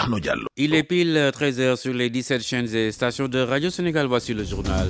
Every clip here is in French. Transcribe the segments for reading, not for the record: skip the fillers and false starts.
Thierno Diallo. Il est pile 13h sur les 17 chaînes et stations de Radio Sénégal. Voici le journal.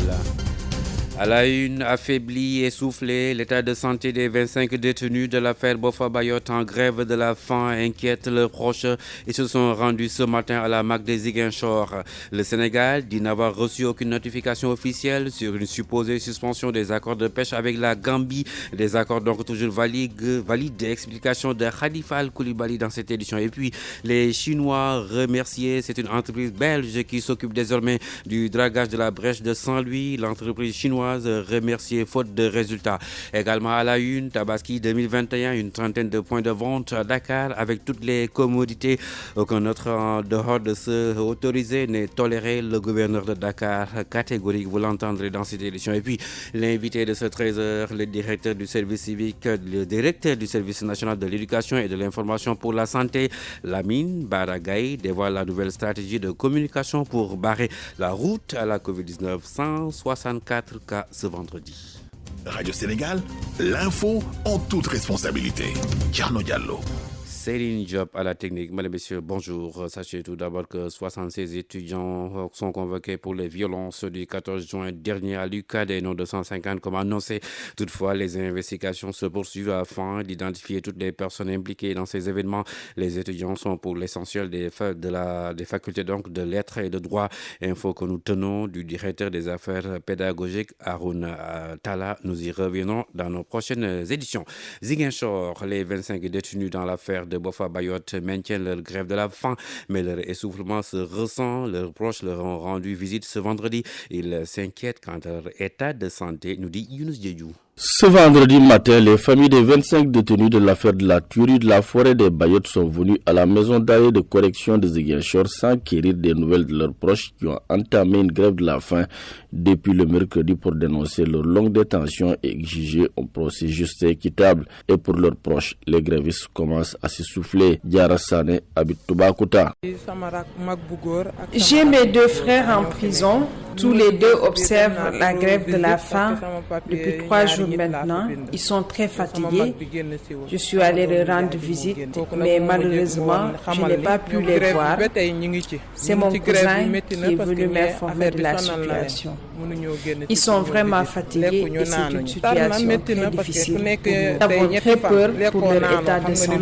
À la une, affaibli, essoufflé, l'état de santé des 25 détenus de l'affaire Boffa Bayotte en grève de la faim inquiète leurs proches. Ils se sont rendus ce matin à la MAC de Ziguinchor. Le Sénégal dit n'avoir reçu aucune notification officielle sur une supposée suspension des accords de pêche avec la Gambie. Des accords donc toujours valides. Explication de Khalifa Al-Koulibaly dans cette édition. Et puis, les Chinois remerciés. C'est une entreprise belge qui s'occupe désormais du dragage de la brèche de Saint-Louis. L'entreprise chinoise remerciée faute de résultats. Également à la une, Tabaski 2021, une trentaine de points de vente à Dakar avec toutes les commodités. Aucun autre en dehors de ceux autorisés n'est toléré. Le gouverneur de Dakar, catégorique, vous l'entendrez dans cette édition. Et puis, l'invité de ce 13h, le directeur du service civique, le directeur du service national de l'éducation et de l'information pour la santé, Lamine Baragaï, dévoile la nouvelle stratégie de communication pour barrer la route à la COVID-19. 164 cas ce vendredi. Radio Sénégal, l'info en toute responsabilité. Thierno Diallo. Céline Diop à la technique. Mesdames et messieurs, bonjour. Sachez tout d'abord que 76 étudiants sont convoqués pour les violences du 14 juin dernier à l'UQAD et non 250 comme annoncé. Toutefois, les investigations se poursuivent afin d'identifier toutes les personnes impliquées dans ces événements. Les étudiants sont pour l'essentiel des facultés donc de lettres et de droit. Info que nous tenons du directeur des affaires pédagogiques, Haroun Tala. Nous y reviendrons dans nos prochaines éditions. Ziguinchor, les 25 détenus dans l'affaire de Boffa Bayotte maintiennent leur grève de la faim, mais leur essoufflement se ressent. Leurs proches leur ont rendu visite ce vendredi. Ils s'inquiètent quant à leur état de santé, nous dit Younous Diédiou. Ce vendredi matin, les familles des 25 détenus de l'affaire de la tuerie de la forêt des Bayottes sont venues à la maison d'arrêt de correction de Ziguinchor sans quérir des nouvelles de leurs proches qui ont entamé une grève de la faim depuis le mercredi pour dénoncer leur longue détention et exiger un procès juste et équitable. Et pour leurs proches, les grévistes commencent à s'essouffler. Diara Sane habite Toubacouta. J'ai mes deux frères en prison. Tous les deux observent la grève de la faim depuis 3 jours maintenant. Ils sont très fatigués. Je suis allée leur rendre visite, mais malheureusement, je n'ai pas pu les voir. C'est mon cousin qui est venu m'informer de la situation. Ils sont vraiment fatigués et c'est une situation très difficile. Nous avons très peur pour leur état de santé.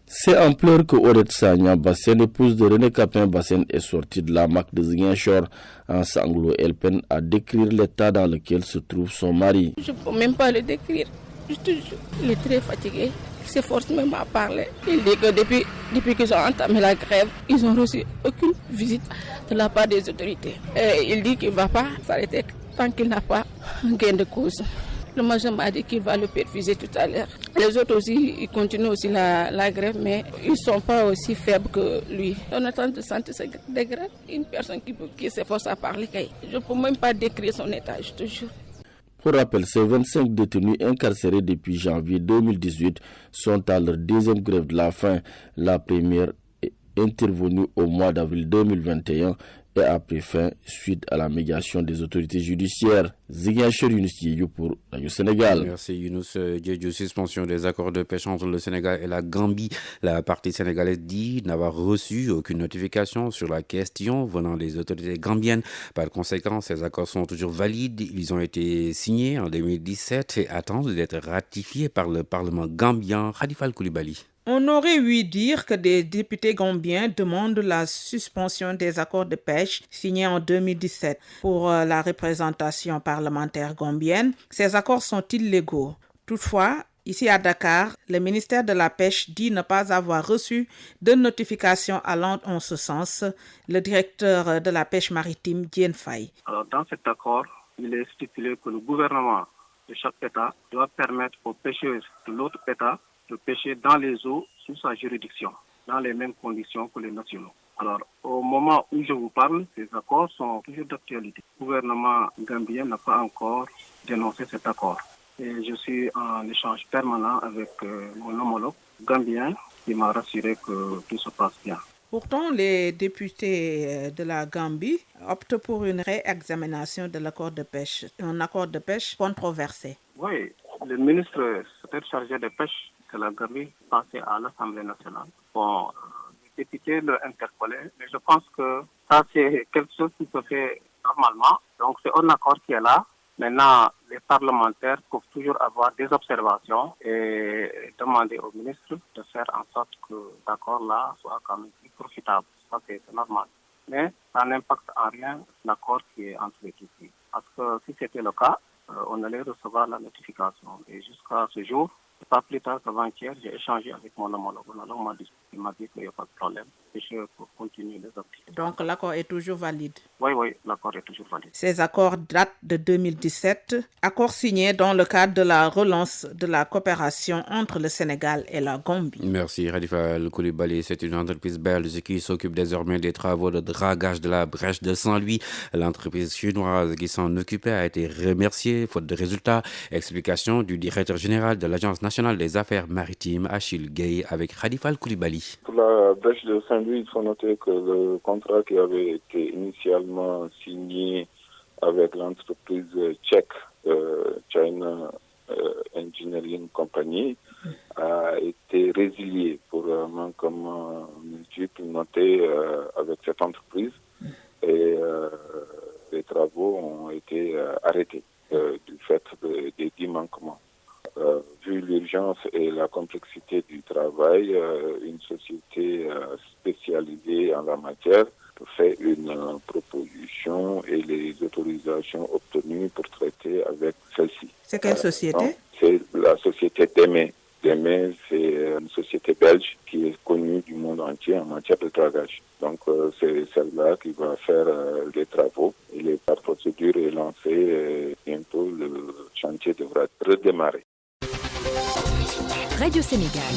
C'est en pleurs que Oret Sagna, Bassène, épouse de René Capin Bassène, est sortie de la MAC de Ziguinchor. En sanglots, elle peine à décrire l'état dans lequel se trouve son mari. Je ne peux même pas le décrire. Je te jure, il est très fatigué. Il s'efforce même à parler. Il dit que depuis qu'ils ont entamé la grève, ils n'ont reçu aucune visite de la part des autorités. Et il dit qu'il ne va pas s'arrêter tant qu'il n'a pas un gain de cause. Le major m'a dit qu'il va le perfuser tout à l'heure. Les autres aussi, ils continuent aussi la grève, mais ils ne sont pas aussi faibles que lui. On attend de santé se dégrade. Une personne qui s'efforce à parler, je ne peux même pas décrire son état, je te jure. Pour rappel, ces 25 détenus incarcérés depuis janvier 2018 sont à leur deuxième grève de la faim. La première est intervenue au mois d'avril 2021 et a pris fin suite à la médiation des autorités judiciaires. Ziguinchor, Younous Diédiou pour Radio Sénégal. Merci Younous Diédiou. Suspension des accords de pêche entre le Sénégal et la Gambie. La partie sénégalaise dit n'avoir reçu aucune notification sur la question venant des autorités gambiennes. Par conséquent, ces accords sont toujours valides. Ils ont été signés en 2017 et attendent d'être ratifiés par le Parlement gambien. Khalifa Al-Koulibaly. On aurait ouï dire que des députés gambiens demandent la suspension des accords de pêche signés en 2017 pour la représentation parlementaire gambienne. Ces accords sont illégaux. Toutefois, ici à Dakar, le ministère de la Pêche dit ne pas avoir reçu de notification allant en ce sens. Le directeur de la pêche maritime, Diène Faye. Alors, dans cet accord, il est stipulé que le gouvernement de chaque État doit permettre aux pêcheurs de l'autre État de pêcher dans les eaux sous sa juridiction, dans les mêmes conditions que les nationaux. Alors, au moment où je vous parle, ces accords sont toujours d'actualité. Le gouvernement gambien n'a pas encore dénoncé cet accord. Et je suis en échange permanent avec mon homologue gambien qui m'a rassuré que tout se passe bien. Pourtant, les députés de la Gambie optent pour une réexamination de l'accord de pêche, un accord de pêche controversé. Oui, Le ministre s'était chargé de pêche de la Gambie passé à l'Assemblée nationale. Bon, les députés l'ont interpellé, mais je pense que ça c'est quelque chose qui se fait normalement. Donc c'est un accord qui est là. Maintenant, les parlementaires peuvent toujours avoir des observations et demander au ministre de faire en sorte que l'accord-là soit quand même plus profitable. Ça, c'est normal. Mais ça n'impacte en rien l'accord qui est entre les deux pays. Parce que si c'était le cas, on allait recevoir la notification. Et jusqu'à ce jour, pas plus tard qu'avant-hier, j'ai échangé avec mon homologue. Il m'a dit qu'il n'y a pas de problème. Et je peux continuer les activités. Donc l'accord est toujours valide? Oui, l'accord est toujours valide. Ces accords datent de 2017, accord signé dans le cadre de la relance de la coopération entre le Sénégal et la Gambie. Merci Khalifa Koulibaly. C'est une entreprise belge qui s'occupe désormais des travaux de dragage de la brèche de Saint-Louis. L'entreprise chinoise qui s'en occupait a été remerciée faute de résultats. Explication du directeur général de l'Agence nationale des affaires maritimes, Achille Gueye, avec Khalifa Koulibaly. Pour la brèche de Saint-Louis, il faut noter que le contrat qui avait été initialement signé avec l'entreprise tchèque China Engineering Company a été résilié pour manquement multiple noté avec cette entreprise et les travaux ont été arrêtés du fait des 10 manquements. Vu l'urgence et la complexité du travail, une société spécialisée en la matière fait une proposition et les autorisations obtenues pour traiter avec celle-ci. C'est quelle société? C'est la société DEME. DEME, c'est une société belge qui est connue du monde entier en matière de dragage. Donc c'est celle-là qui va faire les travaux. Et la procédure est lancée et bientôt le chantier devra redémarrer. Radio Sénégal.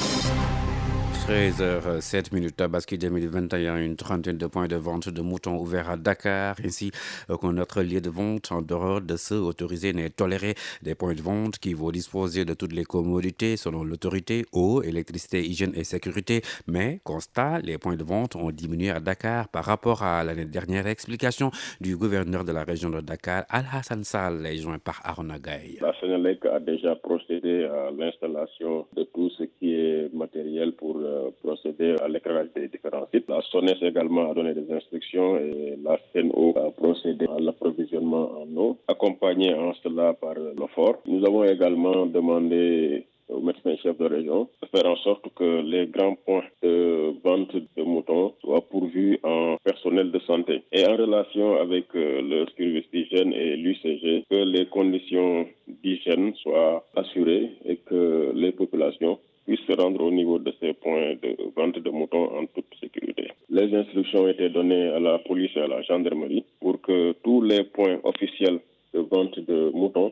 13h07, Tabaski 2021, une trentaine de points de vente de moutons ouverts à Dakar, ainsi qu'un autre lieu de vente en dehors de ceux autorisés n'est toléré. Des points de vente qui vont disposer de toutes les commodités selon l'autorité, eau, électricité, hygiène et sécurité. Mais, constat, les points de vente ont diminué à Dakar par rapport à l'année dernière. Explication du gouverneur de la région de Dakar, Al-Hassan Sall, est joint par Arona Gaye. La Sénélec a déjà procédé à l'installation de tout ce qui est matériel pour procéder à l'éclairage des différents sites. La SONES également a donné des instructions et la CNO a procédé à l'approvisionnement en eau, accompagné en cela par l'OFOR. Nous avons également demandé au médecin-chef de région de faire en sorte que les grands points de vente de moutons soient pourvus en personnel de santé. Et en relation avec le service d'hygiène et l'UCG, que les conditions d'hygiène soient assurées et que les populations puissent se rendre au niveau de ces points de vente de moutons en toute sécurité. Les instructions ont été données à la police et à la gendarmerie pour que tous les points officiels de vente de moutons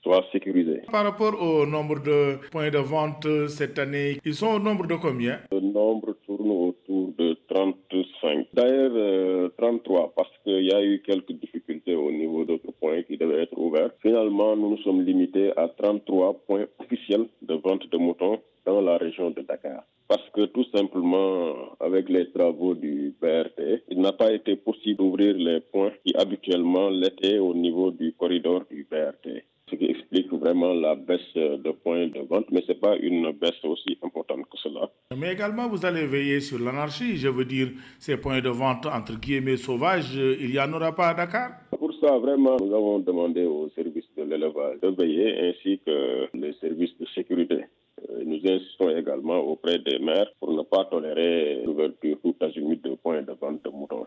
soient sécurisés. Par rapport au nombre de points de vente cette année, ils sont au nombre de combien? Le nombre tourne autour de 35. D'ailleurs, 33, parce qu'il y a eu quelques difficultés au niveau d'autres points qui devaient être ouverts. Finalement, nous nous sommes limités à 33 points officiels de vente de moutons dans la région de Dakar. Parce que tout simplement, avec les travaux du BRT, il n'a pas été possible d'ouvrir les points qui habituellement l'étaient au niveau du corridor du BRT. Ce qui explique vraiment la baisse de points de vente, mais ce n'est pas une baisse aussi importante que cela. Mais également, vous allez veiller sur l'anarchie, je veux dire, ces points de vente entre guillemets sauvages, il n'y en aura pas à Dakar? Pour ça, vraiment, nous avons demandé aux services de l'élevage de veiller, ainsi que les services de sécurité. Nous insistons également auprès des maires pour ne pas tolérer l'ouverture tout azimut de points de vente de moutons.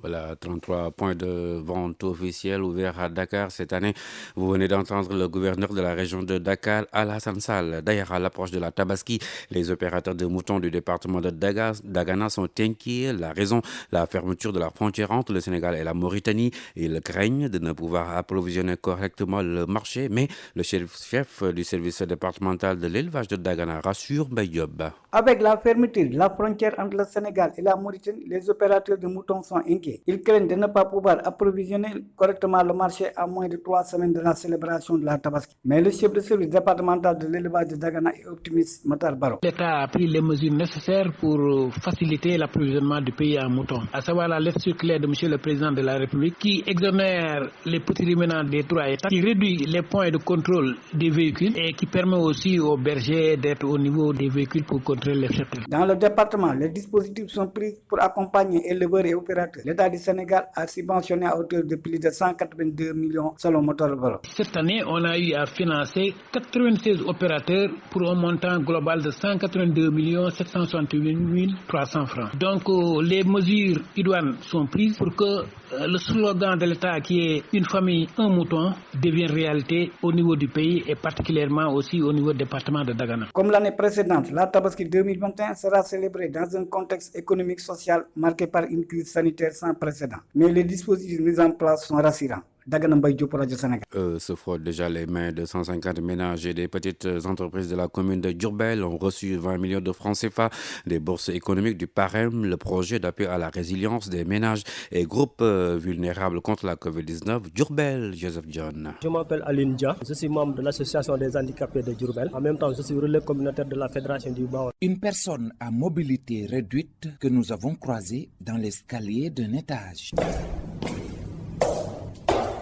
Voilà, 33 points de vente officiels ouverts à Dakar cette année. Vous venez d'entendre le gouverneur de la région de Dakar, Al-Hassan Sall. D'ailleurs, à l'approche de la Tabaski, les opérateurs de moutons du département de Dagana sont inquiets. La raison, la fermeture de la frontière entre le Sénégal et la Mauritanie. Ils craignent de ne pouvoir approvisionner correctement le marché. Mais le chef du service départemental de l'élevage de Dagana rassure Mbayob. Avec la fermeture de la frontière entre le Sénégal et la Mauritanie, les opérateurs de moutons sont inquiets. Ils craignent de ne pas pouvoir approvisionner correctement le marché à moins de 3 semaines de la célébration de la Tabaski. Mais le chef de service départemental de l'élevage de Dagana est optimiste, Matar Baro. L'État a pris les mesures nécessaires pour faciliter l'approvisionnement du pays en moutons, à savoir la lettre circulaire de M. le Président de la République qui exonère les petits ruminants des 3 États, qui réduit les points de contrôle des véhicules et qui permet aussi aux bergers d'être au niveau des véhicules pour contrôler les cheptels. Dans le département, les dispositifs sont pris pour accompagner éleveurs et opérateurs. L'État du Sénégal a subventionné à hauteur de plus de 182 millions selon Matar Baro. Cette année, on a eu à financer 96 opérateurs pour un montant global de 182 768 300 francs. Donc les mesures idoines sont prises pour que le slogan de l'État qui est une famille, un mouton devienne réalité au niveau du pays et particulièrement aussi au niveau du département de Dagana. Comme l'année précédente, la Tabaski 2021 sera célébrée dans un contexte économique social marqué par une crise sanitaire sans précédent. Mais les dispositifs mis en place sont rassurants. Se frottent déjà les mains de 150 ménages et des petites entreprises de la commune de Diourbel ont reçu 20 millions de francs CFA des bourses économiques du PAREM, le projet d'appui à la résilience des ménages et groupes vulnérables contre la COVID-19. Diourbel, Joseph John. Je m'appelle Aline Dia, je suis membre de l'association des handicapés de Diourbel. En même temps, je suis relais communautaire de la Fédération du Baol. Une personne à mobilité réduite que nous avons croisée dans l'escalier d'un étage.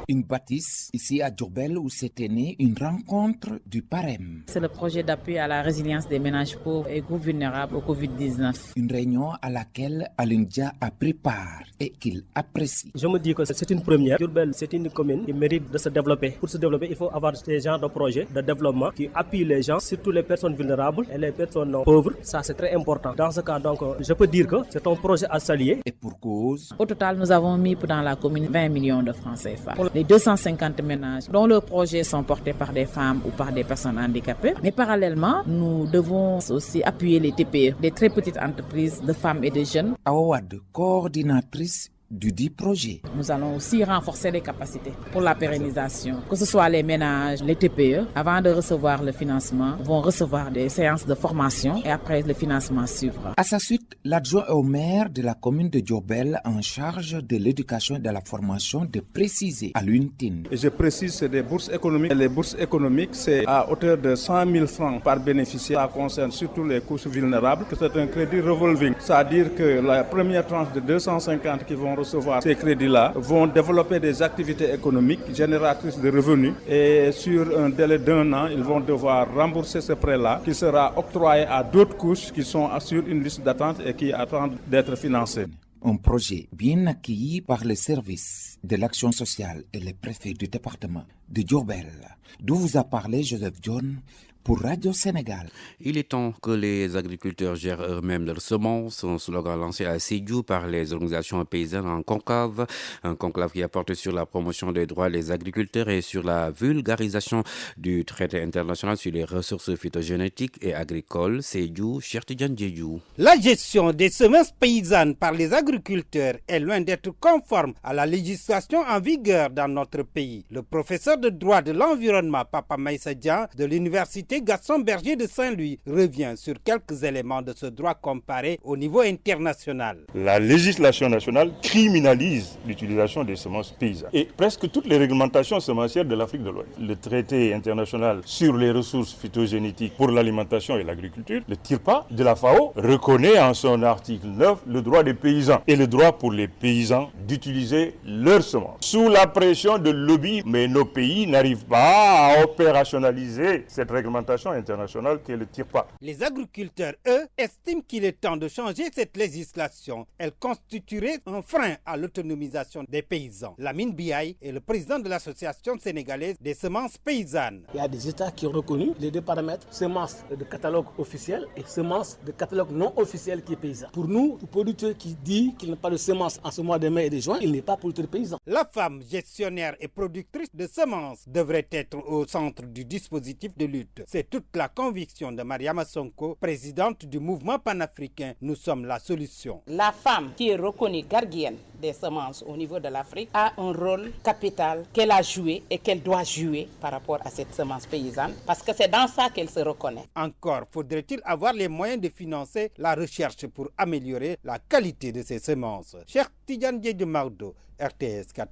Une bâtisse ici à Diourbel où s'était née une rencontre du PAREM. C'est le projet d'appui à la résilience des ménages pauvres et groupes vulnérables au Covid-19. Une réunion à laquelle Alindia a pris part et qu'il apprécie. Je me dis que c'est une première. Diourbel, c'est une commune qui mérite de se développer. Pour se développer, il faut avoir des genres de projets de développement qui appuient les gens, surtout les personnes vulnérables et les personnes pauvres. Ça, c'est très important. Dans ce cas, donc, je peux dire que c'est un projet à saluer. Et pour cause. Au total, nous avons mis dans la commune 20 millions de francs CFA. Pour les 250 ménages dont leurs projets sont portés par des femmes ou par des personnes handicapées. Mais parallèlement, nous devons aussi appuyer les TPE, des très petites entreprises de femmes et de jeunes. Awad, coordinatrice du dit projet. Nous allons aussi renforcer les capacités pour la pérennisation, que ce soit les ménages, les TPE, avant de recevoir le financement, vont recevoir des séances de formation et après le financement suivra. À sa suite, l'adjoint au maire de la commune de Diourbel en charge de l'éducation et de la formation de préciser à l'UNTIN. Je précise, c'est des bourses économiques. Les bourses économiques, c'est à hauteur de 100 000 francs par bénéficiaire. Ça concerne surtout les couches vulnérables. C'est un crédit revolving, c'est-à-dire que la première tranche de 250 qui vont recevoir ces crédits-là vont développer des activités économiques génératrices de revenus et sur un délai d'1 an, ils vont devoir rembourser ce prêt-là qui sera octroyé à d'autres couches qui sont sur une liste d'attente et qui attendent d'être financées. Un projet bien accueilli par les services de l'action sociale et les préfets du département de Diourbel, d'où vous a parlé Joseph John pour Radio Sénégal. Il est temps que les agriculteurs gèrent eux-mêmes leurs semences. Un slogan lancé à Sédhiou par les organisations paysannes en conclave. Un conclave qui apporte sur la promotion des droits des agriculteurs et sur la vulgarisation du traité international sur les ressources phytogénétiques et agricoles. Sédhiou, Cheikh Tidiane Diédhiou. La gestion des semences paysannes par les agriculteurs est loin d'être conforme à la législation en vigueur dans notre pays. Le professeur de droit de l'environnement, Papa Maïssa Dia, de l'université Gaston Berger de Saint-Louis, revient sur quelques éléments de ce droit comparé au niveau international. La législation nationale criminalise l'utilisation des semences paysannes et presque toutes les réglementations semencières de l'Afrique de l'Ouest. Le traité international sur les ressources phytogénétiques pour l'alimentation et l'agriculture, le TIRPA de la FAO, reconnaît en son article 9 le droit des paysans et le droit pour les paysans d'utiliser leurs semences. Sous la pression de lobby, mais nos pays n'arrivent pas à opérationnaliser cette réglementation internationale qui est le TIRPA. Les agriculteurs, eux, estiment qu'il est temps de changer cette législation. Elle constituerait un frein à l'autonomisation des paysans. Lamine Biaye est le président de l'association sénégalaise des semences paysannes. Il y a des États qui ont reconnu les deux paramètres, semences de catalogue officiel et semences de catalogue non officiel qui est paysan. Pour nous, le producteur qui dit qu'il n'a pas de semences en ce mois de mai et de juin, il n'est pas producteur paysan. La femme gestionnaire et productrice de semences devrait être au centre du dispositif de lutte. C'est toute la conviction de Mariama Sonko, présidente du mouvement panafricain Nous sommes la solution. La femme qui est reconnue gardienne des semences au niveau de l'Afrique a un rôle capital qu'elle a joué et qu'elle doit jouer par rapport à cette semence paysanne parce que c'est dans ça qu'elle se reconnaît. Encore faudrait-il avoir les moyens de financer la recherche pour améliorer la qualité de ces semences. Cheikh Tidiane Diédhiou Maodo, RTS 4.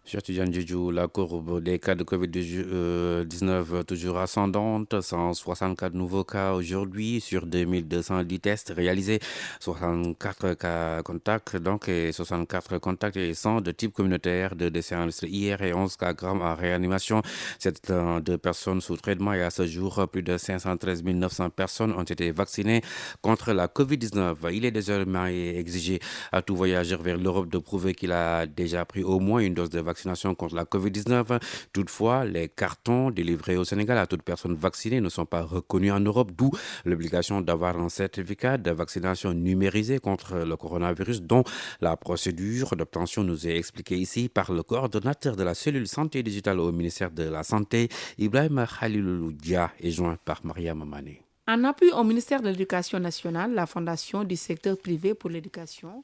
Cher Tidiane Diédhiou, la courbe des cas de Covid-19 toujours ascendante, 164 nouveaux cas aujourd'hui sur 2210 tests réalisés, 64 cas contacts donc et 64 contacts et 100 de type communautaire, de décès enregistrés hier et 11 cas graves en réanimation. 2 personnes sous traitement et à ce jour, plus de 513 900 personnes ont été vaccinées contre la Covid-19. Il est désormais exigé à tout voyageur vers l'Europe de prouver qu'il a déjà pris au moins une dose de vaccination contre la Covid-19. Toutefois, les cartons délivrés au Sénégal à toute personne vaccinée ne sont pas reconnus en Europe, d'où l'obligation d'avoir un certificat de vaccination numérisé contre le coronavirus, dont la procédure d'obtention nous est expliquée ici par le coordonnateur de la cellule santé digitale au ministère de la Santé, Ibrahim Khalilou Dia, et joint par Mariam Mané. En appui au ministère de l'Éducation nationale, la Fondation du secteur privé pour l'éducation.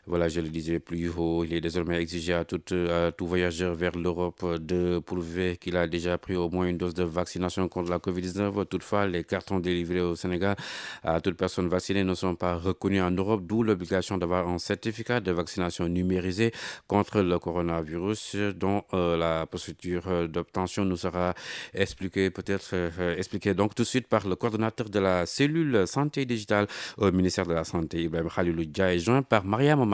Voilà, je le disais plus haut, il est désormais exigé à tout voyageur vers l'Europe de prouver qu'il a déjà pris au moins une dose de vaccination contre la Covid-19. Toutefois, les cartons délivrés au Sénégal à toute personne vaccinée ne sont pas reconnus en Europe, d'où l'obligation d'avoir un certificat de vaccination numérisé contre le coronavirus, dont la procédure d'obtention nous sera expliquée donc tout de suite par le coordonnateur de la cellule santé digitale au ministère de la Santé, Ibrahim Khalilou Dia, et joint par Mariam Mané.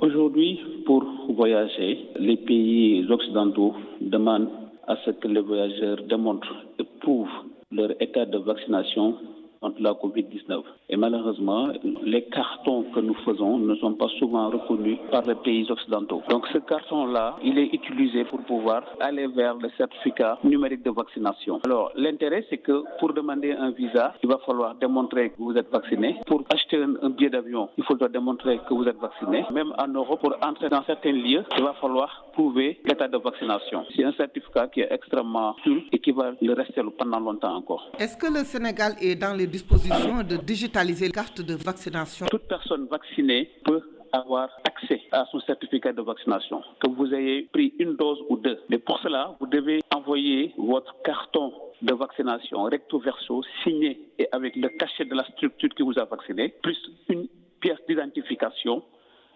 Aujourd'hui, pour voyager, les pays occidentaux demandent à ce que les voyageurs démontrent et prouvent leur état de vaccination contre la Covid-19. Et malheureusement, les cartons que nous faisons ne sont pas souvent reconnus par les pays occidentaux. Donc ce carton-là, il est utilisé pour pouvoir aller vers le certificat numérique de vaccination. Alors l'intérêt, c'est que pour demander un visa, il va falloir démontrer que vous êtes vacciné. Pour acheter un billet d'avion, il faudra démontrer que vous êtes vacciné. Même en Europe, pour entrer dans certains lieux, il va falloir prouver l'état de vaccination. C'est un certificat qui est extrêmement sûr et qui va le rester pendant longtemps encore. Est-ce que le Sénégal est dans les dispositions de digitaliser les cartes de vaccination? Toute personne vaccinée peut avoir accès à son certificat de vaccination, que vous ayez pris une dose ou deux. Mais pour cela, vous devez envoyer votre carton de vaccination recto verso signé et avec le cachet de la structure qui vous a vacciné, plus une pièce d'identification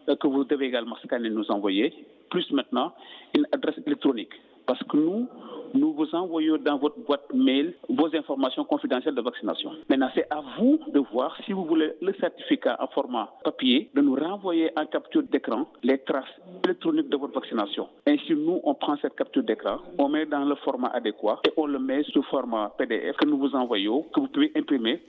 que vous devez également scanner et nous envoyer, plus maintenant une adresse électronique. Parce que nous vous envoyons dans votre boîte mail vos informations confidentielles de vaccination. Maintenant, c'est à vous de voir si vous voulez le certificat en format papier, de nous renvoyer en capture d'écran les traces électroniques de votre vaccination. Ainsi, nous, on prend cette capture d'écran, on met dans le format adéquat et on le met sous format PDF que nous vous envoyons, que vous pouvez imprimer.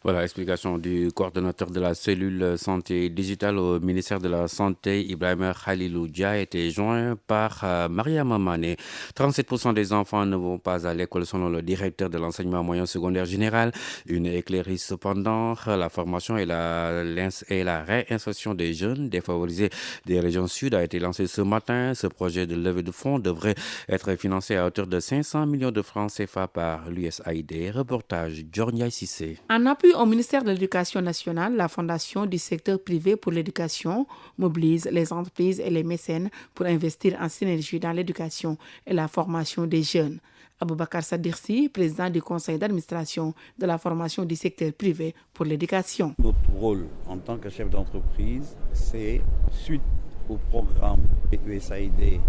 Voilà, explication du coordonnateur de la cellule santé digitale au ministère de la Santé, Ibrahim Khalilou Dia, était joint par Mariam Mané. 37% des enfants ne vont pas à l'école selon le directeur de l'enseignement moyen secondaire général. Une éclaircie cependant, la formation et la réinsertion des jeunes défavorisés des régions sud a été lancée ce matin. Ce projet de levée de fonds devrait être financé à hauteur de 500 millions de francs CFA par l'USAID. Reportage Djornia Sissé. En appui au ministère de l'Éducation nationale, la Fondation du secteur privé pour l'éducation mobilise les entreprises et les mécènes pour investir en synergie dans l'éducation et la formation des jeunes. Aboubakar Sadirsi, président du conseil d'administration de la formation du secteur privé pour l'éducation. Notre rôle en tant que chef d'entreprise, c'est suite au programme USAID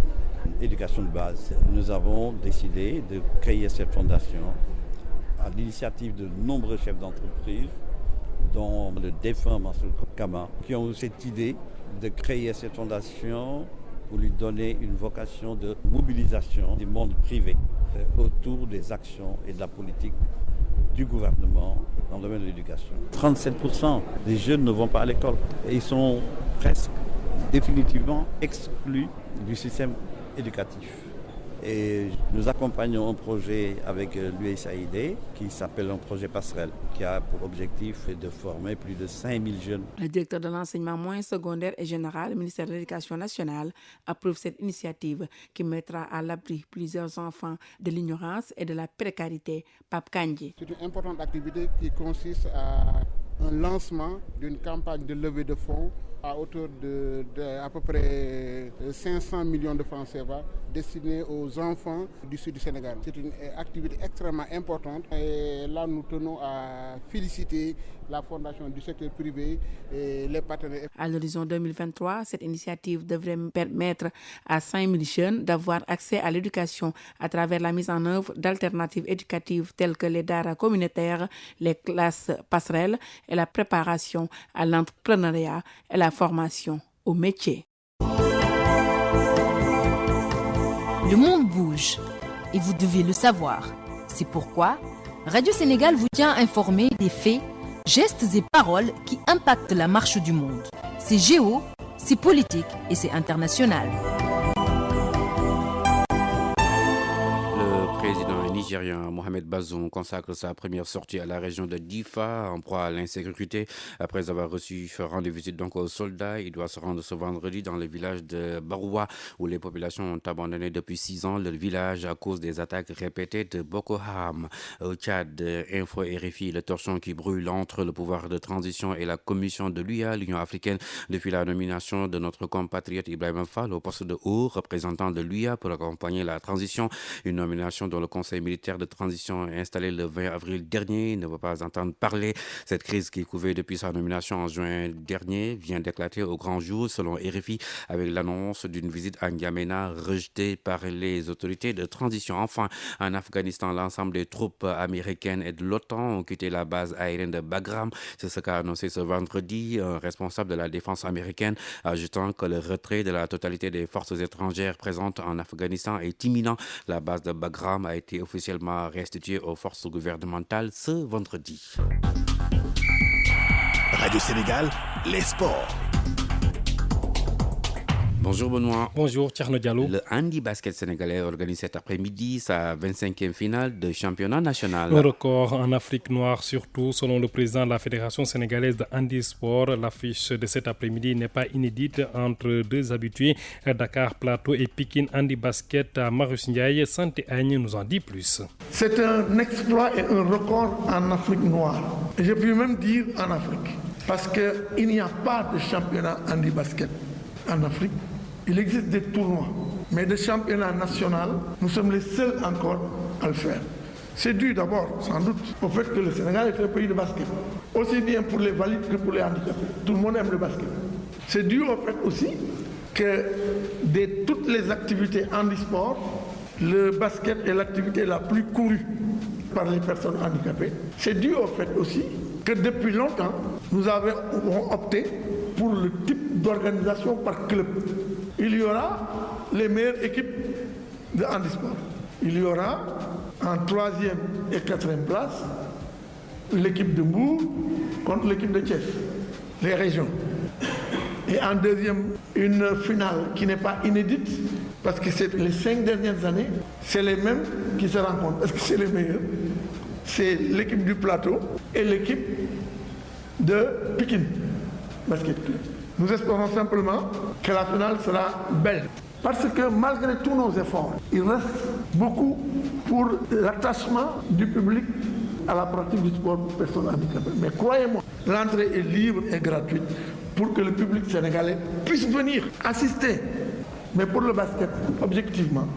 éducation de base. Nous avons décidé de créer cette fondation à l'initiative de nombreux chefs d'entreprise, dont le défunt Mansour Kama, qui ont eu cette idée de créer cette fondation pour lui donner une vocation de mobilisation du monde privé autour des actions et de la politique du gouvernement dans le domaine de l'éducation. 37% des jeunes ne vont pas à l'école et ils sont presque définitivement exclus du système éducatif. Et nous accompagnons un projet avec l'USAID qui s'appelle un projet Passerelle, qui a pour objectif de former plus de 5000 jeunes. Le directeur de l'enseignement moyen secondaire et général, le ministère de l'Éducation nationale, approuve cette initiative qui mettra à l'abri plusieurs enfants de l'ignorance et de la précarité. Pape Kandji. C'est une importante activité qui consiste à un lancement d'une campagne de levée de fonds à hauteur de à peu près 500 millions de francs CFA destinés aux enfants du sud du Sénégal. C'est une activité extrêmement importante et là nous tenons à féliciter la fondation du secteur privé et les partenaires. À l'horizon 2023, cette initiative devrait permettre à 5000 jeunes d'avoir accès à l'éducation à travers la mise en œuvre d'alternatives éducatives telles que les daara communautaires, les classes passerelles et la préparation à l'entrepreneuriat et la formation au métier. Le monde bouge et vous devez le savoir. C'est pourquoi Radio Sénégal vous tient informé des faits, gestes et paroles qui impactent la marche du monde. C'est géo, c'est politique et c'est international. Le président nigérien Mohamed Bazoum consacre sa première sortie à la région de Difa en proie à l'insécurité. Après avoir rendu visite donc aux soldats, il doit se rendre ce vendredi dans le village de Baroua où les populations ont abandonné depuis 6 ans le village à cause des attaques répétées de Boko Haram. Au Tchad, Info RFI, le torchon qui brûle entre le pouvoir de transition et la commission de l'UA, l'Union africaine, depuis la nomination de notre compatriote Ibrahim Fall au poste de haut représentant de l'UA pour accompagner la transition. Une nomination dont le Conseil militaire de transition installé le 20 avril dernier ne veut pas entendre parler. Cette crise qui couvait depuis sa nomination en juin dernier vient d'éclater au grand jour selon RFI avec l'annonce d'une visite à N'Djamena rejetée par les autorités de transition. Enfin, en Afghanistan, l'ensemble des troupes américaines et de l'OTAN ont quitté la base aérienne de Bagram. C'est ce qu'a annoncé ce vendredi un responsable de la défense américaine, ajoutant que le retrait de la totalité des forces étrangères présentes en Afghanistan est imminent. La base de Bagram a été officiellement restituée aux forces gouvernementales ce vendredi. Radio Sénégal, les sports. Bonjour Benoît. Bonjour Tierno Diallo. Le handi basket sénégalais organise cet après-midi sa 25e finale de championnat national. Un record en Afrique noire surtout selon le président de la Fédération sénégalaise de handi sport. L'affiche de cet après-midi n'est pas inédite entre deux habitués, Dakar Plateau et Pikine handi basket. À Marius Ndiaye, Santé Agne nous en dit plus. C'est un exploit et un record en Afrique noire. Et je peux même dire en Afrique. Parce qu'il n'y a pas de championnat handi basket en Afrique. Il existe des tournois, mais de championnat national, nous sommes les seuls encore à le faire. C'est dû d'abord, sans doute, au fait que le Sénégal est un pays de basket, aussi bien pour les valides que pour les handicapés. Tout le monde aime le basket. C'est dû au fait aussi que de toutes les activités handisport, le basket est l'activité la plus courue par les personnes handicapées. C'est dû au fait aussi que depuis longtemps, nous avons opté pour le type d'organisation par club. Il y aura les meilleures équipes de handisport. Il y aura en 3e et 4e place l'équipe de Mbour contre l'équipe de Thiès, les régions. Et en 2e, une finale qui n'est pas inédite parce que c'est les 5 dernières années, c'est les mêmes qui se rencontrent. Parce que c'est les meilleurs. C'est l'équipe du Plateau et l'équipe de Pikine Basket Club. Nous espérons simplement que la finale sera belle. Parce que malgré tous nos efforts, il reste beaucoup pour l'attachement du public à la pratique du sport pour personnes handicapées. Mais croyez-moi, l'entrée est libre et gratuite pour que le public sénégalais puisse venir assister. Mais pour le basket, objectivement,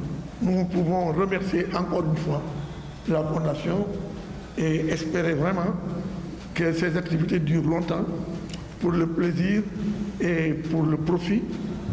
nous pouvons remercier encore une fois la Fondation et espérer vraiment que ces activités durent longtemps pour le plaisir et pour le profit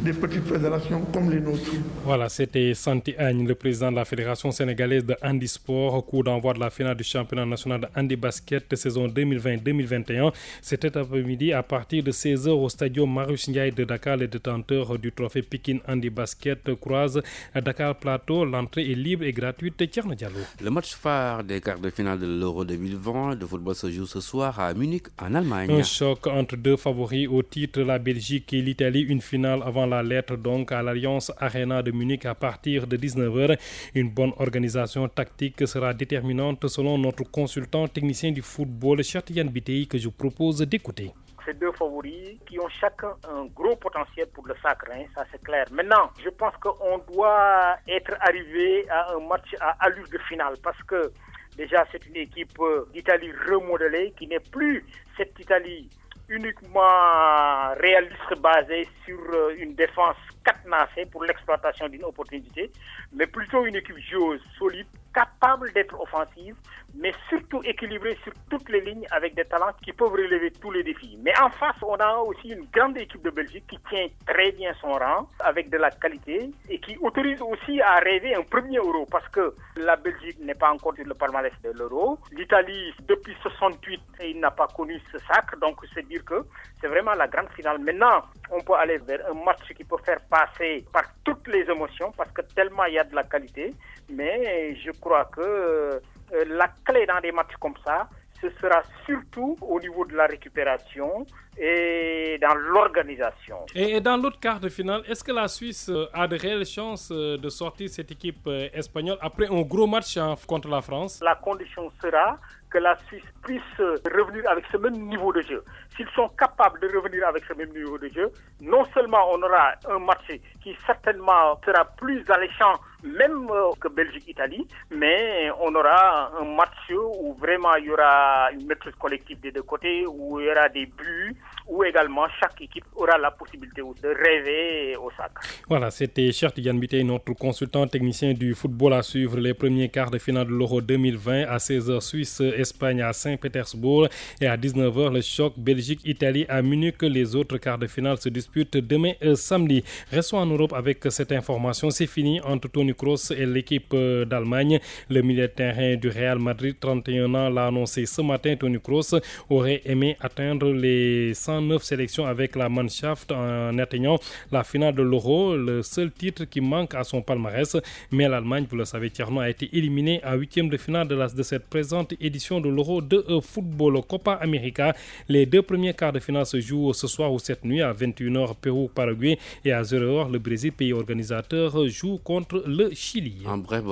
des petites fédérations comme les nôtres. Voilà, c'était Santi Agne, le président de la Fédération sénégalaise de handisport, au cours d'envoi de la finale du championnat national de handi basket de saison 2020-2021. C'était après-midi à partir de 16h au stadium Marius Ndiaye de Dakar. Les détenteurs du trophée Pikine handi basket croisent Dakar Plateau. L'entrée est libre et gratuite. Tierno Diallo. Le match phare des quarts de finale de l'Euro 2020 de football se joue ce soir à Munich, en Allemagne. Un choc entre deux favoris au titre, la Belgique et l'Italie. Une finale avant la lettre donc à l'Alliance Arena de Munich à partir de 19h. Une bonne organisation tactique sera déterminante selon notre consultant technicien du football, Cheikh Bitey, que je propose d'écouter. Ces deux favoris qui ont chacun un gros potentiel pour le sacre, ça c'est clair. Maintenant, je pense qu'on doit être arrivé à un match à allure de finale parce que déjà c'est une équipe d'Italie remodelée qui n'est plus cette Italie uniquement réaliste basée sur une défense cadenassée pour l'exploitation d'une opportunité, mais plutôt une équipe joueuse, solide, capable d'être offensive, mais surtout équilibrée sur toutes les lignes avec des talents qui peuvent relever tous les défis. Mais en face, on a aussi une grande équipe de Belgique qui tient très bien son rang avec de la qualité et qui autorise aussi à rêver un premier euro parce que la Belgique n'est pas encore sur le palmarès de l'euro. L'Italie, depuis 68, il n'a pas connu ce sacre, donc c'est dire que c'est vraiment la grande finale. Maintenant, on peut aller vers un match qui peut faire passer par toutes les émotions parce que tellement il y a de la qualité, mais je crois que la clé dans des matchs comme ça, ce sera surtout au niveau de la récupération et dans l'organisation. Et dans l'autre quart de finale, est-ce que la Suisse a de réelles chances de sortir cette équipe espagnole après un gros match contre la France? La condition sera que la Suisse puisse revenir avec ce même niveau de jeu. S'ils sont capables de revenir avec ce même niveau de jeu, non seulement on aura un match qui certainement sera plus alléchant même que Belgique-Italie, mais on aura un match où vraiment il y aura une maîtrise collective des deux côtés, où il y aura des buts, où également chaque équipe aura la possibilité de rêver au sacre. Voilà, c'était Cheikh Bitey, notre consultant technicien du football, à suivre les premiers quarts de finale de l'Euro 2020 à 16h Suisse-Espagne à Saint-Pétersbourg et à 19h le choc Belgique-Italie à Munich. Les autres quarts de finale se disputent demain samedi. Restons en Europe avec cette information. C'est fini entre Toni Kroos et l'équipe d'Allemagne. Le milieu de terrain du Real Madrid, 31 ans, l'a annoncé ce matin. Toni Kroos aurait aimé atteindre les 109 sélections avec la Mannschaft en atteignant la finale de l'Euro, le seul titre qui manque à son palmarès. Mais l'Allemagne, vous le savez, Tierno, a été éliminée en huitième de finale de cette présente édition de l'Euro de football Copa América. Les deux premiers quarts de finale se jouent ce soir ou cette nuit à 21h Pérou-Paraguay et à 0h le Brésil, pays organisateur, joue contre le Chili. En bref,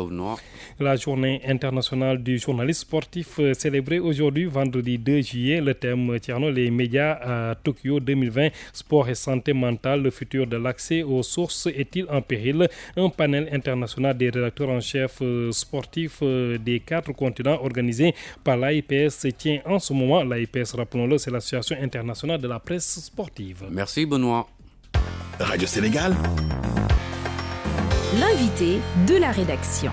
la journée internationale du journaliste sportif célébrée aujourd'hui, vendredi 2 juillet. Le thème, Tierno, les médias à Tokyo 2020, sport et santé mentale, le futur de l'accès aux sources est-il en péril? Un panel international des rédacteurs en chef sportifs des 4 continents organisé par l'AIPS se tient en ce moment. L'AIPS, rappelons-le, c'est l'Association internationale de la presse sportive. Merci Benoît. Radio Sénégal. L'invité de la rédaction.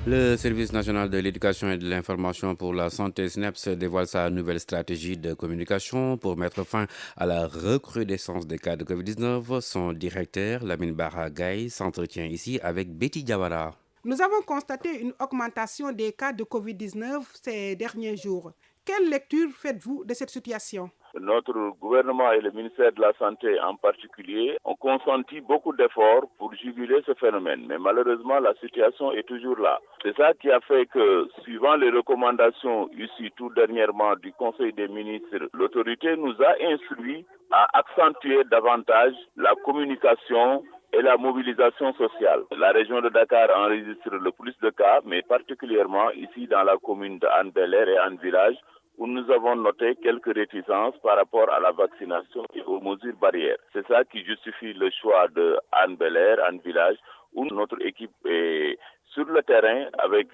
Le Service national de l'éducation et de l'information pour la santé SNEPS dévoile sa nouvelle stratégie de communication pour mettre fin à la recrudescence des cas de Covid-19. Son directeur, Lamine Bara Gaye, s'entretient ici avec Betty Diawara. Nous avons constaté une augmentation des cas de Covid-19 ces derniers jours. Quelle lecture faites-vous de cette situation? Notre gouvernement et le ministère de la Santé en particulier ont consenti beaucoup d'efforts pour juguler ce phénomène. Mais malheureusement, la situation est toujours là. C'est ça qui a fait que, suivant les recommandations issues tout dernièrement du Conseil des ministres, l'autorité nous a instruit à accentuer davantage la communication et la mobilisation sociale. La région de Dakar enregistre le plus de cas, mais particulièrement ici dans la commune de Anne-Belair et Anne-Village, où nous avons noté quelques réticences par rapport à la vaccination et aux mesures barrières. C'est ça qui justifie le choix de Anne-Belair, Anne-Village, où notre équipe est sur le terrain avec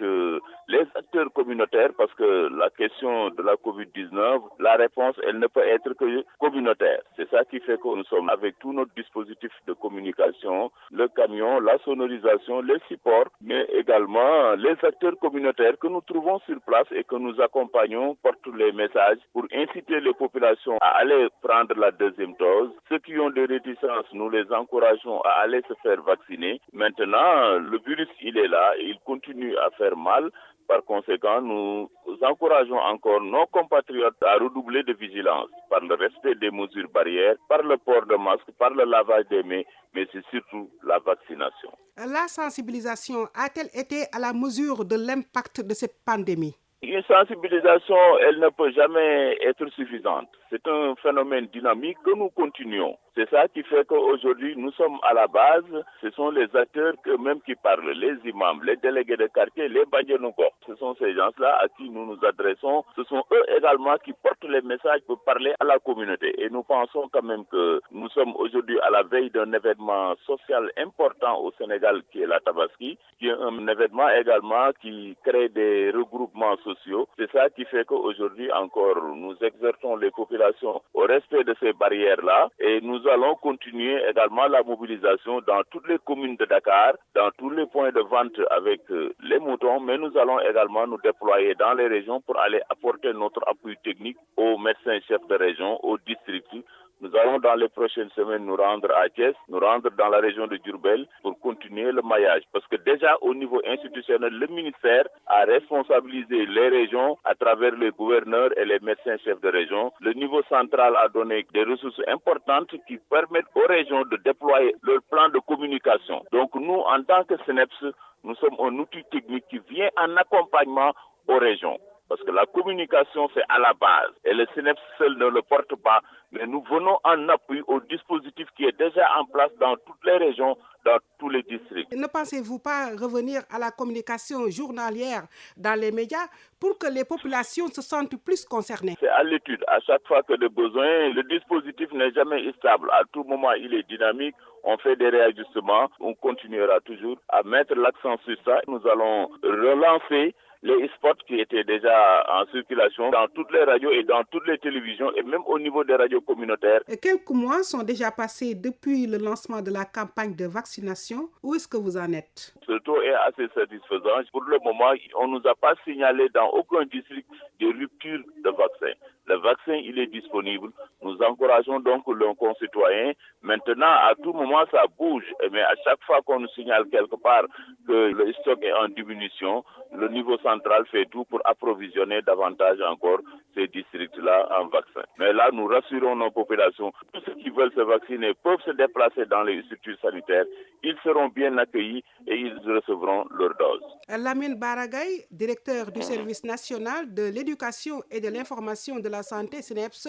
les acteurs communautaires, parce que la question de la Covid-19, la réponse, elle ne peut être que communautaire. C'est ça qui fait que nous sommes avec tout notre dispositif de communication, le camion, la sonorisation, les supports, mais également les acteurs communautaires que nous trouvons sur place et que nous accompagnons par tous les messages pour inciter les populations à aller prendre la deuxième dose. Ceux qui ont des réticences, nous les encourageons à aller se faire vacciner. Maintenant, le virus, il est là. Il continue à faire mal. Par conséquent, nous encourageons encore nos compatriotes à redoubler de vigilance par le respect des mesures barrières, par le port de masque, par le lavage des mains, mais c'est surtout la vaccination. La sensibilisation a-t-elle été à la mesure de l'impact de cette pandémie? Une sensibilisation, elle ne peut jamais être suffisante. C'est un phénomène dynamique que nous continuons. C'est ça qui fait qu'aujourd'hui, nous sommes à la base, ce sont les acteurs eux-mêmes qui parlent, les imams, les délégués de quartier, les badjanouko. Ce sont ces gens-là à qui nous nous adressons. Ce sont eux également qui portent les messages pour parler à la communauté. Et nous pensons quand même que nous sommes aujourd'hui à la veille d'un événement social important au Sénégal qui est la Tabaski, qui est un événement également qui crée des regroupements sociaux. C'est ça qui fait qu'aujourd'hui encore, nous exerçons les populations au respect de ces barrières-là et nous allons continuer également la mobilisation dans toutes les communes de Dakar, dans tous les points de vente avec les moutons, mais nous allons également nous déployer dans les régions pour aller apporter notre appui technique aux médecins chefs de région, aux districts. Nous allons dans les prochaines semaines nous rendre à Thiès, nous rendre dans la région de Diourbel pour continuer le maillage. Parce que déjà au niveau institutionnel, le ministère a responsabilisé les régions à travers les gouverneurs et les médecins chefs de région. Le niveau central a donné des ressources importantes qui permettent aux régions de déployer leur plan de communication. Donc nous, en tant que SNEPS, nous sommes un outil technique qui vient en accompagnement aux régions. Parce que la communication, c'est à la base. Et le SNEPS seul ne le porte pas. Mais nous venons en appui au dispositif qui est déjà en place dans toutes les régions, dans tous les districts. Ne pensez-vous pas revenir à la communication journalière dans les médias pour que les populations se sentent plus concernées? C'est à l'étude. À chaque fois que de besoin, le dispositif n'est jamais stable. À tout moment, il est dynamique. On fait des réajustements. On continuera toujours à mettre l'accent sur ça. Nous allons relancer les spots qui étaient déjà en circulation dans toutes les radios et dans toutes les télévisions et même au niveau des radios communautaires. Et quelques mois sont déjà passés depuis le lancement de la campagne de vaccination. Où est-ce que vous en êtes? Ce taux est assez satisfaisant. Pour le moment, on ne nous a pas signalé dans aucun district de rupture de vaccin. Le vaccin, il est disponible. Nous encourageons donc nos concitoyens. Maintenant, à tout moment, ça bouge. Mais à chaque fois qu'on nous signale quelque part que le stock est en diminution, le niveau central fait tout pour approvisionner davantage encore ces districts-là en vaccins. Mais là, nous rassurons nos populations. Tous ceux qui veulent se vacciner peuvent se déplacer dans les structures sanitaires. Ils seront bien accueillis et ils recevront leur dose. Lamine Baragay, directeur du service national de l'éducation et de l'information de la santé SNEPS,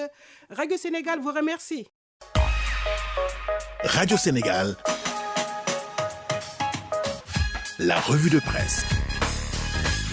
Radio Sénégal vous remercie. Radio Sénégal, la revue de presse.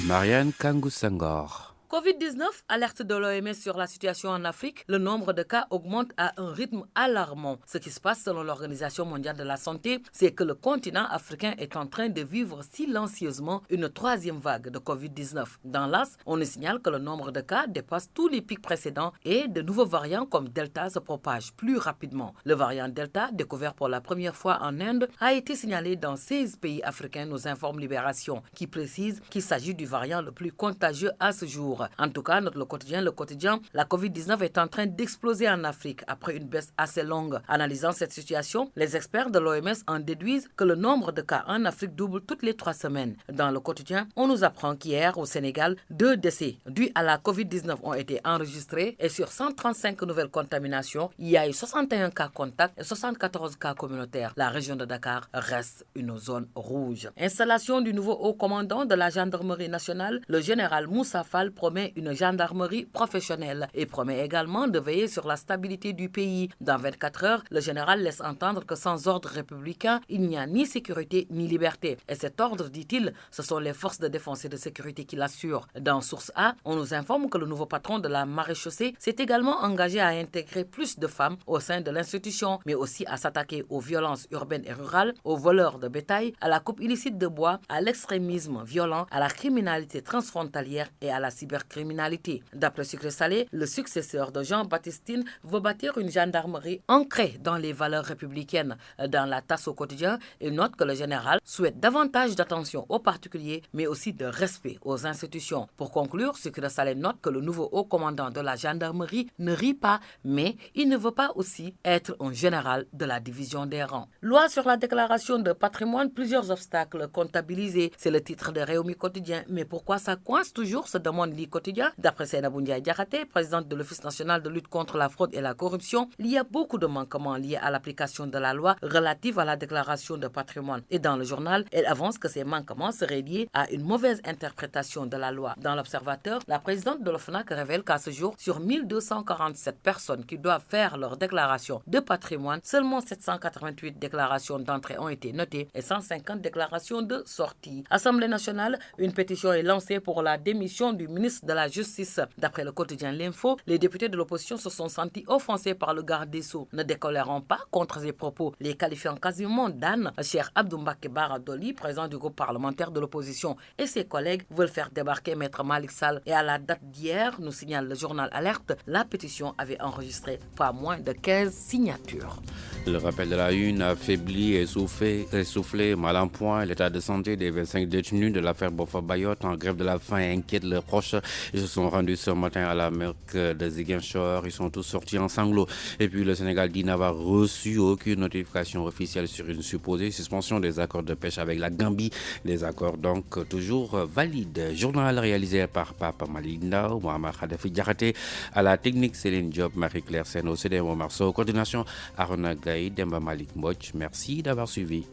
Marianne Kangou-Sangor. Covid-19, alerte de l'OMS sur la situation en Afrique, le nombre de cas augmente à un rythme alarmant. Ce qui se passe selon l'Organisation mondiale de la santé, c'est que le continent africain est en train de vivre silencieusement une troisième vague de Covid-19. Dans l'AS, on nous signale que le nombre de cas dépasse tous les pics précédents et de nouveaux variants comme Delta se propagent plus rapidement. Le variant Delta, découvert pour la première fois en Inde, a été signalé dans 16 pays africains, nous informe Libération, qui précise qu'il s'agit du variant le plus contagieux à ce jour. En tout cas, le quotidien, la COVID-19 est en train d'exploser en Afrique après une baisse assez longue. Analysant cette situation, les experts de l'OMS en déduisent que le nombre de cas en Afrique double toutes les 3 semaines. Dans le quotidien, on nous apprend qu'hier, au Sénégal, 2 décès dus à la COVID-19 ont été enregistrés et sur 135 nouvelles contaminations, il y a eu 61 cas contacts et 74 cas communautaires. La région de Dakar reste une zone rouge. Installation du nouveau haut commandant de la gendarmerie nationale, le général Moussa Fall promet une gendarmerie professionnelle et promet également de veiller sur la stabilité du pays. Dans 24 heures, le général laisse entendre que sans ordre républicain, il n'y a ni sécurité ni liberté. Et cet ordre, dit-il, ce sont les forces de défense et de sécurité qui l'assurent. Dans Source A, on nous informe que le nouveau patron de la maréchaussée s'est également engagé à intégrer plus de femmes au sein de l'institution, mais aussi à s'attaquer aux violences urbaines et rurales, aux voleurs de bétail, à la coupe illicite de bois, à l'extrémisme violent, à la criminalité transfrontalière et à la cybercriminalité. D'après Sucré Salé, le successeur de Jean Baptistine veut bâtir une gendarmerie ancrée dans les valeurs républicaines. Dans la tasse au quotidien, il note que le général souhaite davantage d'attention aux particuliers, mais aussi de respect aux institutions. Pour conclure, Sucré Salé note que le nouveau haut commandant de la gendarmerie ne rit pas, mais il ne veut pas aussi être un général de la division des rangs. Loi sur la déclaration de patrimoine, plusieurs obstacles comptabilisés. C'est le titre de Réumi Quotidien. Mais pourquoi ça coince toujours, se demande Réveil quotidien. D'après Seynabou Ndiaye Diakhaté, présidente de l'Office national de lutte contre la fraude et la corruption, il y a beaucoup de manquements liés à l'application de la loi relative à la déclaration de patrimoine. Et dans le journal, elle avance que ces manquements seraient liés à une mauvaise interprétation de la loi. Dans l'Observateur, la présidente de l'OFNAC révèle qu'à ce jour, sur 1247 personnes qui doivent faire leur déclaration de patrimoine, seulement 788 déclarations d'entrée ont été notées et 150 déclarations de sortie. Assemblée nationale, une pétition est lancée pour la démission du ministre de la Justice. D'après le quotidien L'Info, les députés de l'opposition se sont sentis offensés par le garde des Sceaux. Ne décolèrent pas contre ses propos, les qualifiant quasiment d'âne. Cheikh Abdou Mbacké Bara Dolly, président du groupe parlementaire de l'opposition, et ses collègues veulent faire débarquer Maître Malick Sall. Et à la date d'hier, nous signale le journal Alerte, la pétition avait enregistré pas moins de 15 signatures. Le rappel de la une, affaibli, essoufflé, mal en point, l'état de santé des 25 détenus de l'affaire Boffa Bayotte en grève de la faim inquiète leurs proches. Ils se sont rendus ce matin à la Merc de Ziguinchor. Ils sont tous sortis en sanglots. Et puis le Sénégal dit n'avoir reçu aucune notification officielle sur une supposée suspension des accords de pêche avec la Gambie. Des accords donc toujours valides. Journal réalisé par Papa Malinda, Mohamed Khadafi Diakhaté, à la technique Céline Diop, Marie-Claire Seno, CDMO Marceau, coordination Arona Gaï, Demba Malik Mbodj. Merci d'avoir suivi.